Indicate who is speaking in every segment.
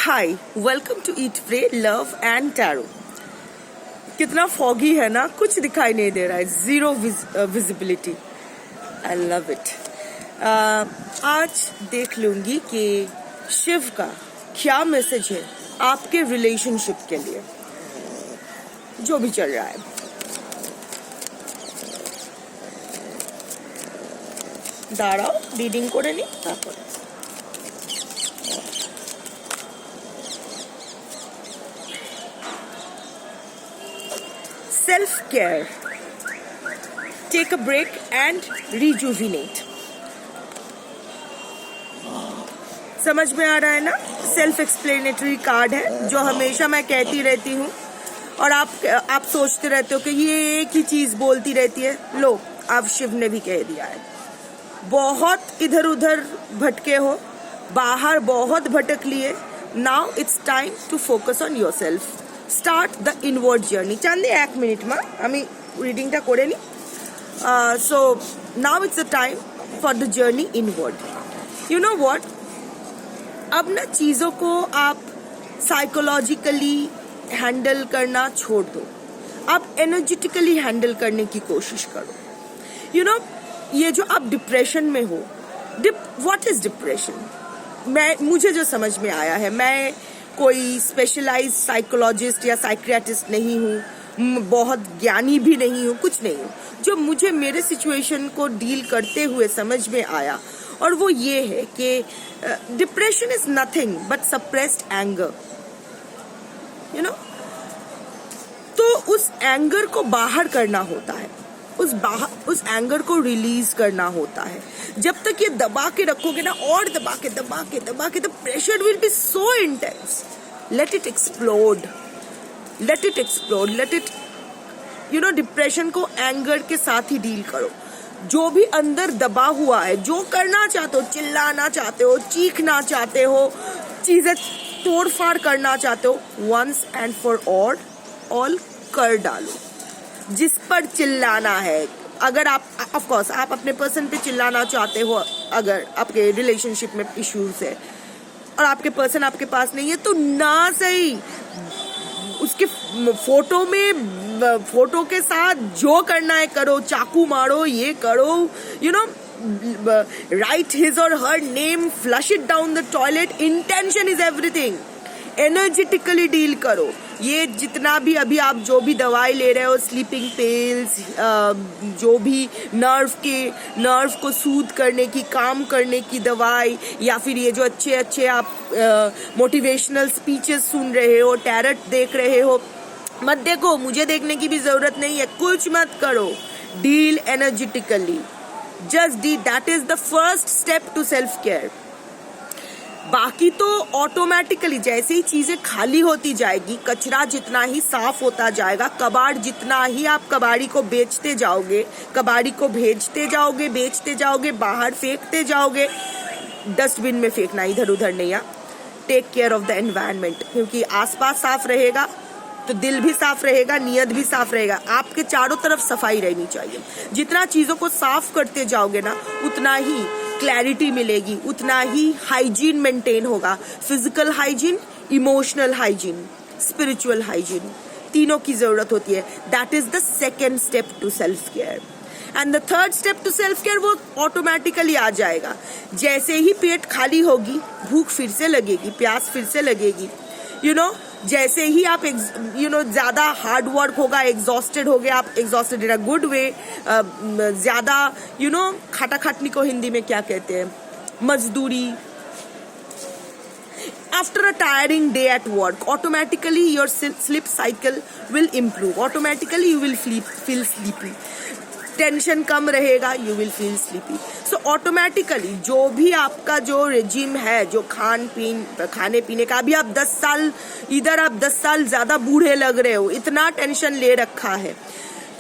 Speaker 1: Hi, welcome to eat pray love and tarot. कितना foggy है ना, कुछ दिखाई नहीं दे रहा है, zero visibility. I love it. आज देख लूंगी कि शिव का क्या मैसेज है आपके रिलेशनशिप के लिए, जो भी चल रहा है। दाঁড়াও, রিডিং করে নি তারপর। Self care, take a break and rejuvenate. समझ में आ रहा है ना? सेल्फ एक्सप्लेनेटरी कार्ड है जो हमेशा मैं कहती रहती हूँ और आप सोचते रहते हो कि ये एक ही चीज बोलती रहती है। लो, अब शिव ने भी कह दिया है। बहुत इधर उधर भटके हो, बाहर बहुत भटक लिए। Now it's time to focus on yourself. Start the inward journey. चांदे 1 मिनट में हमें रीडिंग टा करे नी। So now it's a time for the journey inward. You know what, अब ना चीजों को आप साइकोलॉजिकली हैंडल करना छोड़ दो, आप एनर्जेटिकली हैंडल करने की कोशिश करो। यू नो, ये जो आप डिप्रेशन में हो, व्हाट इज डिप्रेशन? मुझे जो समझ में आया है, मैं कोई स्पेशलाइज्ड साइकोलॉजिस्ट या साइकियाट्रिस्ट नहीं हूँ, बहुत ज्ञानी भी नहीं हूँ, कुछ नहीं हूँ। जो मुझे मेरे सिचुएशन को डील करते हुए समझ में आया, और वो ये है कि depression is nothing but suppressed anger. You know, तो उस एंगर को बाहर करना होता है, उस एंगर को रिलीज करना होता है। जब तक ये दबा के रखोगे ना, और दबा के the pressure will be so intense. Let it explode, let it you know, depression को एंगर के साथ ही डील करो। जो भी अंदर दबा हुआ है, जो करना चाहते हो, चिल्लाना चाहते हो, चीखना चाहते हो, चीजें तोड़ फाड़ करना चाहते हो, वंस एंड फॉर ऑल कर डालो। जिस पर चिल्लाना है, अगर आप ऑफ कोर्स आप अपने पर्सन पे चिल्लाना चाहते हो, अगर आपके रिलेशनशिप में इश्यूज है और आपके पर्सन आपके पास नहीं है, तो ना सही उसके फोटो के साथ जो करना है करो, चाकू मारो, ये करो, यू नो, राइट हिज और her name, flush it down the toilet. Intention is everything. Energetically deal करो। ये जितना भी अभी आप जो भी दवाई ले रहे हो, स्लीपिंग पिल्स, जो भी नर्व को सूद करने की, काम करने की दवाई, या फिर ये जो अच्छे आप मोटिवेशनल स्पीचेस सुन रहे हो, टैरट देख रहे हो, मत देखो, मुझे देखने की भी जरूरत नहीं है, कुछ मत करो। Deal energetically, just deal. That is the first step to self care. बाकी तो ऑटोमेटिकली जैसे ही चीजें खाली होती जाएगी, कचरा जितना ही साफ होता जाएगा, कबाड़ जितना ही आप कबाड़ी को बेचते जाओगे, कबाड़ी को बेचते जाओगे, बाहर फेंकते जाओगे, डस्टबिन में फेंकना, इधर उधर नहीं। Take care of the environment, क्योंकि आसपास साफ रहेगा तो दिल भी साफ रहेगा, नियत भी साफ रहेगा। आपके चारों तरफ सफाई रहनी चाहिए। जितना चीजों को साफ करते जाओगे ना, उतना ही क्लैरिटी मिलेगी, उतना ही हाइजीन मेंटेन होगा। Physical hygiene, emotional hygiene, spiritual hygiene, तीनों की जरूरत होती है। That is the second step to self care. And the third step to self care वो ऑटोमेटिकली आ जाएगा। जैसे ही पेट खाली होगी, भूख फिर से लगेगी, प्यास फिर से लगेगी। यू नो, जैसे ही आप ज्यादा हार्ड वर्क होगा, एग्जॉस्टेड हो गए आप, exhausted in a good way, ज्यादा खाटा खाटनी को हिंदी में क्या कहते हैं, मजदूरी, after a tiring day at work, automatically your sleep cycle will improve, automatically you will feel sleepy, tension कम रहेगा, you will feel sleepy. So automatically जो भी आपका जो रेजिम है, जो खाने पीने का, अभी आप 10 साल इधर, आप 10 साल ज्यादा बूढ़े लग रहे हो, इतना टेंशन ले रखा है,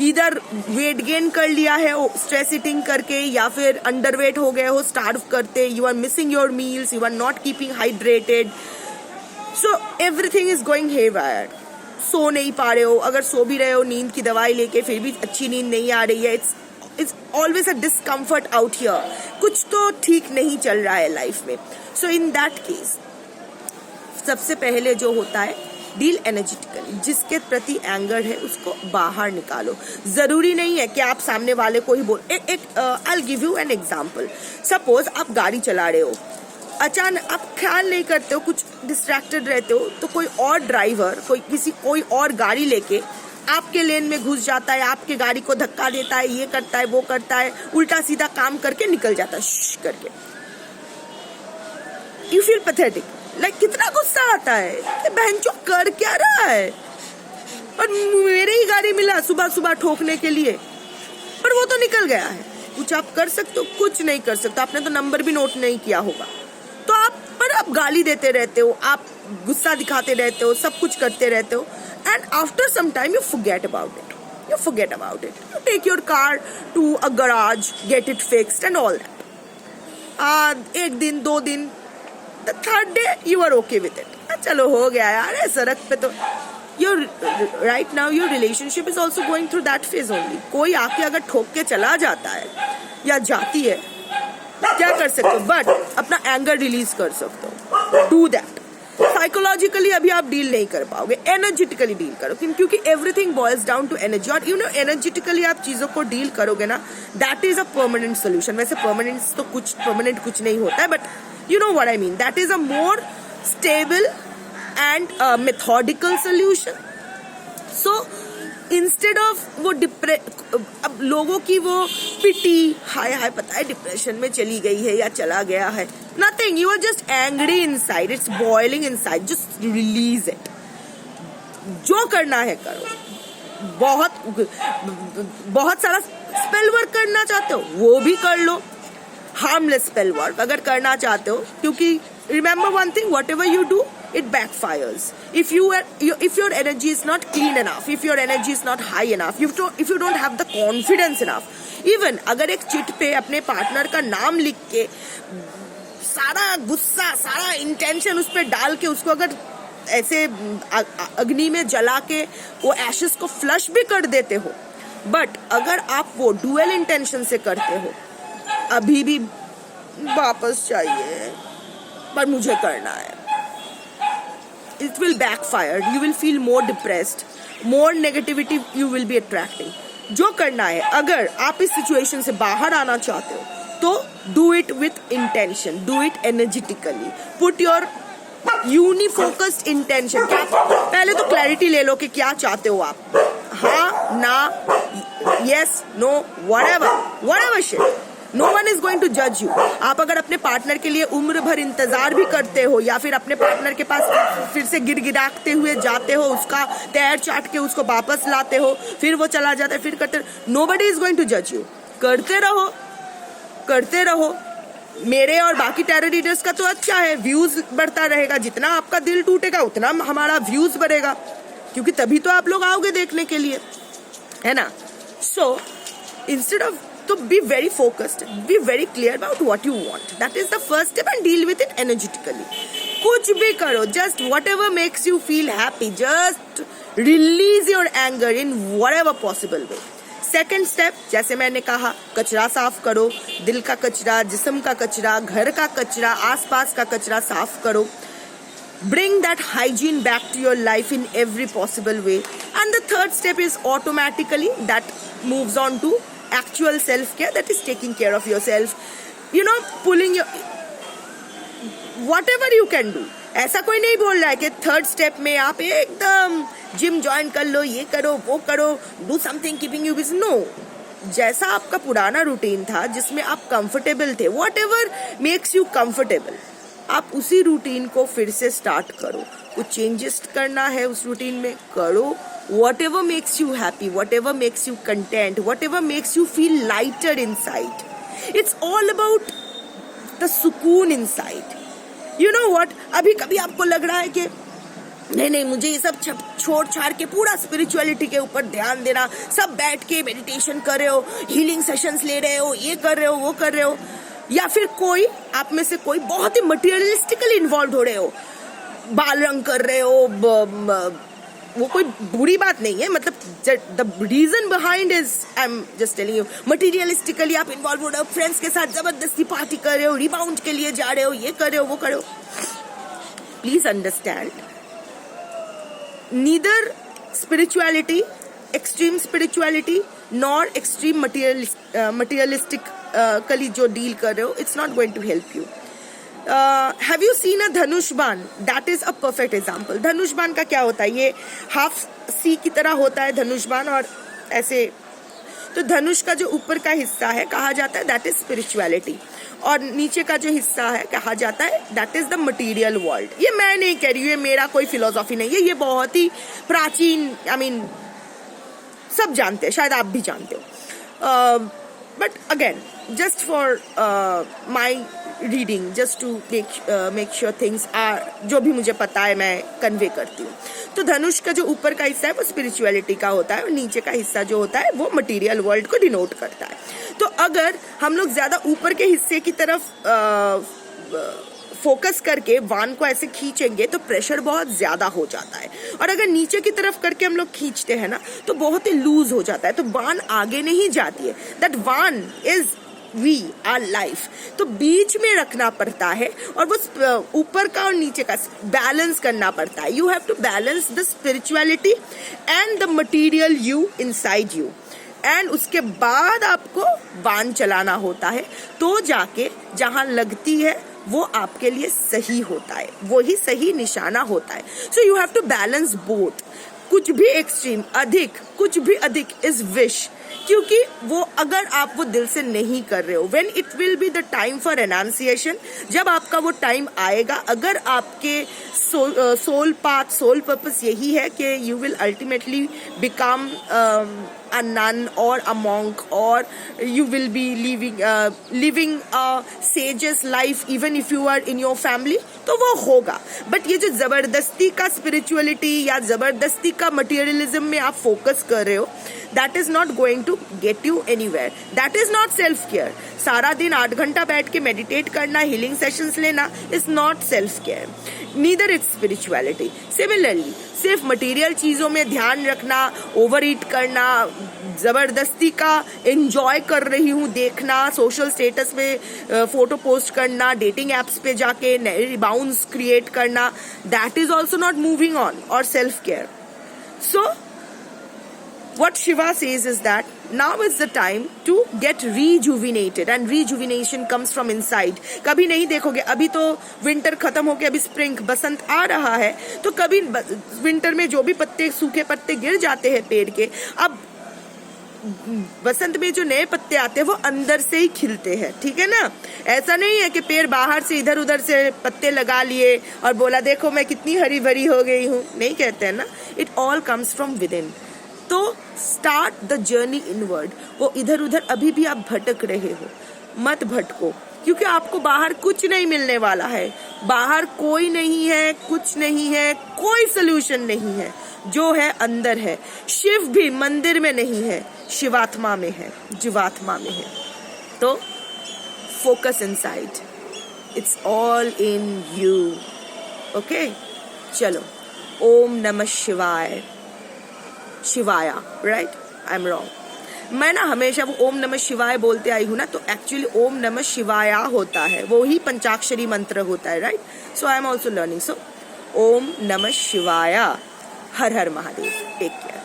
Speaker 1: इधर वेट गेन कर लिया है स्ट्रेस ईटिंग करके, या फिर अंडरवेट हो गए हो स्टार्व करते, you are missing your meals, you are not keeping hydrated, so everything is going haywire. सो नहीं पा रहे हो, अगर सो भी रहे हो नींद की दवाई लेके, फिर भी अच्छी नींद नहीं आ रही है, it's always a discomfort out here, कुछ तो ठीक नहीं चल रहा है लाइफ में। सो इन दैट केस सबसे पहले जो होता है डील एनर्जेटिकली, जिसके प्रति एंगर है उसको बाहर निकालो। जरूरी नहीं है कि आप सामने वाले को ही बोल। I'll give you an example. Suppose आप गाड़ी चला रहे हो, अचानक आप ख्याल नहीं करते हो, कुछ डिस्ट्रैक्टेड रहते हो, तो कोई और ड्राइवर कोई और गाड़ी लेके आपके लेन में घुस जाता है, आपके गाड़ी को धक्का देता है, ये करता है वो करता है, उल्टा सीधा काम करके निकल जाता है करके। यू फील पैथेटिक, लाइक कितना गुस्सा आता है कि बहनचोद कर क्या रहा है, और मेरे ही गाड़ी मिला सुबह सुबह ठोकने के लिए, पर वो तो निकल गया है। कुछ आप कर सकते हो? कुछ नहीं कर सकते। आपने तो नंबर भी नोट नहीं किया होगा, तो आप गाली देते रहते हो, आप गुस्सा दिखाते रहते हो, सब कुछ करते रहते हो, and after some time you forget about it. You take your car to a garage, get it fixed and all that. एक दिन, 2 दिन, the third day you are okay with it. चलो हो गया यार, सड़क पे तो right now your relationship is also going through that phase only. कोई आके अगर ठोक के चला जाता है या जाती है, क्या कर सकते हो? बट अपना एंगर रिलीज कर सकते हो। Do that. साइकोलॉजिकली अभी आप डील नहीं कर पाओगे, एनर्जेटिकली डील करो, क्योंकि everything boils down to energy. और एनर्जेटिकली आप चीजों को डील करोगे ना, that is a permanent solution. वैसे परमानेंट कुछ नहीं होता है, but you know what I mean, that is a more stable and methodical solution. So instead of वो अब लोगों की वो पिटी, हाय पता है डिप्रेशन में चली गई है या चला गया है, nothing, you are just angry inside, it's boiling inside, just release it. जो करना है करो। बहुत सारा स्पेल वर्क करना चाहते हो वो भी कर लो, हार्मलेस स्पेल वर्क अगर करना चाहते हो, क्योंकि remember one thing, what ever you do it backfires. If your energy is not clean enough, if your energy is not high enough, if you don't have the confidence enough, even अगर एक chit पे अपने partner का नाम लिख के सारा गुस्सा, सारा इंटेंशन उस पर डाल के उसको अगर ऐसे अग्नि में जला के वो एशेस को फ्लश भी कर देते हो, बट अगर आप वो डुअल इंटेंशन से करते हो, अभी भी वापस चाहिए पर मुझे करना है, it will backfire. You will feel more depressed, more negativity you will be attracting. जो करना है, अगर आप इस सिचुएशन से बाहर आना चाहते हो तो do it with intention, do it energetically, put your unifocused intention. पहले तो क्लैरिटी ले लो कि क्या चाहते हो आप, हाँ ना, yes no, whatever shit. No one is going to judge you. आप अगर अपने पार्टनर के लिए उम्र भर इंतजार भी करते हो, या फिर अपने पार्टनर के पास फिर से गिड़गिड़ाते हुए जाते हो, उसका पैर चाट के उसको वापस लाते हो, फिर वो चला जाता है, फिर करते रहो, nobody is going to judge you. करते रहो। मेरे और बाकी टेरर रीडर्स का तो अच्छा है, व्यूज बढ़ता रहेगा, जितना आपका दिल टूटेगा उतना हमारा व्यूज बढ़ेगा, क्योंकि तभी तो आप लोग आओगे देखने के लिए, है ना। सो इंस्टेड ऑफ, तो be very focused, be very clear about what you want. That is the first step, and deal with it energetically. कुछ भी करो, just whatever makes you feel happy, just release your anger in whatever possible way. Second step, जैसे मैंने कहा, कचरा साफ करो, दिल का कचरा, जिस्म का कचरा, घर का कचरा, आसपास का कचरा साफ करो. Bring that hygiene back to your life in every possible way. And the third step is automatically that moves on to actual self-care, that is taking care of yourself, you know, pulling your whatever you can do. ऐसा कोई नहीं बोल रहा है कि third step में आप एकदम जिम ज्वाइन कर लो, ये करो वो करो, do something keeping you busy, no. जैसा आपका पुराना रूटीन था जिसमें आप कंफर्टेबल थे, व्हाटएवर मेक्स यू कंफर्टेबल, आप उसी रूटीन को फिर से स्टार्ट करो. कुछ चेंजेस करना है उस रूटीन में करो. Whatever makes you happy, whatever makes you content, whatever makes you feel lighter inside. It's all about the सुकून inside. You know what? अभी कभी आपको लग रहा है कि नहीं मुझे ये सब छोड़ छाड़ के पूरा स्पिरिचुअलिटी के ऊपर ध्यान देना, सब बैठ के मेडिटेशन कर रहे हो, हीलिंग सेशंस ले रहे हो, ये कर रहे हो वो कर रहे हो, या फिर कोई आप में से कोई बहुत ही मटेरियलिस्टिकली इन्वॉल्व हो रहे हो, बाल रंग कर रहे हो, वो कोई बुरी बात नहीं है, मतलब the reason behind is I am just telling you, materialistically आप इन्वॉल्व हो रहे हो, फ्रेंड्स के साथ जबरदस्ती पार्टी कर रहे हो, रिबाउंड के लिए जा रहे हो, ये कर रहे हो वो कर रहे हो, please understand, neither spirituality, extreme spirituality, nor extreme materialistically जो डील कर रहे हो, it's not going to help you. Have you seen a धनुष बाण? That is a perfect example. धनुष बाण का क्या होता है? ये हाफ सी की तरह होता है धनुष बाण, और ऐसे. तो धनुष का जो ऊपर का हिस्सा है कहा जाता है दैट इज स्पिरिचुअलिटी, और नीचे का जो हिस्सा है कहा जाता है that is the material world. ये मैं नहीं कह रही हूँ, ये मेरा कोई फिलोसॉफी नहीं है, ये बहुत ही प्राचीन, आई मीन सब जानते हैं, शायद आप भी जानते हो. But again, just for my reading, just to make sure things are, जो भी मुझे पता है मैं कन्वे करती हूँ. तो धनुष का जो ऊपर का हिस्सा है वो स्पिरिचुअलिटी का होता है, और नीचे का हिस्सा जो होता है वो मटेरियल वर्ल्ड को डिनोट करता है. तो अगर हम लोग ज्यादा ऊपर के हिस्से की तरफ फोकस करके वान को ऐसे खींचेंगे तो प्रेशर बहुत ज्यादा हो जाता है, और अगर नीचे की तरफ करके हम लोग खींचते हैं ना तो बहुत ही लूज हो जाता है, तो वान आगे नहीं जाती है. That one is we are life. तो बीच में रखना पड़ता है, और वो ऊपर का और नीचे का बैलेंस करना पड़ता है. You have to balance the spirituality and the material you inside you, and उसके बाद आपको वान चलाना होता है, तो जाके जहां लगती है वो आपके लिए सही होता है, वो ही सही निशाना होता है. So you have to balance both. कुछ भी एक्सट्रीम अधिक, कुछ भी अधिक इज विश, क्योंकि वो अगर आप वो दिल से नहीं कर रहे हो, when it will be the time for annunciation, जब आपका वो टाइम आएगा, अगर आपके सोल पाथ, सोल पर्पस यही है कि you will ultimately become a nun or a monk, or you will be living a sage's life even if you are in your family, तो वो होगा. बट ये जो जबरदस्ती का स्पिरिचुअलिटी या जबरदस्ती का मटेरियलिज्म में आप फोकस कर रहे हो, that is not going to get you anywhere. That is not self care. सारा दिन 8 घंटा बैठ के मेडिटेट करना, हीलिंग सेशंस लेना is not self care, neither it's spirituality. Similarly सिर्फ मटेरियल चीजों में ध्यान रखना, ओवर ईट करना, जबरदस्ती का एंजॉय कर रही हूँ देखना, सोशल स्टेटस में फोटो पोस्ट करना, डेटिंग एप्स पे जाके नए रिबाउंड्स क्रिएट करना, that is also not moving on और self care. So what Shiva says is that now is the time to get rejuvenated, and rejuvenation comes from inside. कभी नहीं देखोगे, अभी तो विंटर खत्म हो गया, अभी स्प्रिंग बसंत आ रहा है, तो कभी विंटर में जो भी पत्ते, सूखे पत्ते गिर जाते हैं पेड़ के, अब बसंत में जो नए पत्ते आते हैं वो अंदर से ही खिलते हैं. ठीक है ना? ऐसा नहीं है कि पेड़ बाहर से इधर उधर से पत्ते लगा लिए और बोला देखो मैं कितनी हरी भरी हो गई हूँ, नहीं कहते हैं ना. It all comes from with in. तो स्टार्ट द जर्नी इनवर्ड. वो इधर उधर अभी भी आप भटक रहे हो, मत भटको, क्योंकि आपको बाहर कुछ नहीं मिलने वाला है. बाहर कोई नहीं है, कुछ नहीं है, कोई सोल्यूशन नहीं है. जो है अंदर है. शिव भी मंदिर में नहीं है, शिवात्मा में है, जीवात्मा में है. तो focus inside, it's all in you. Okay, चलो. ओम नमः शिवाय. शिवाया, राइट? I am wrong. मैं ना हमेशा वो ओम नमः शिवाय बोलते आई हूँ ना, तो एक्चुअली ओम नमः शिवाया होता है, वो ही पंचाक्षरी मंत्र होता है, right? So I am also learning. So ओम नमः शिवाया. हर हर महादेव. Take care.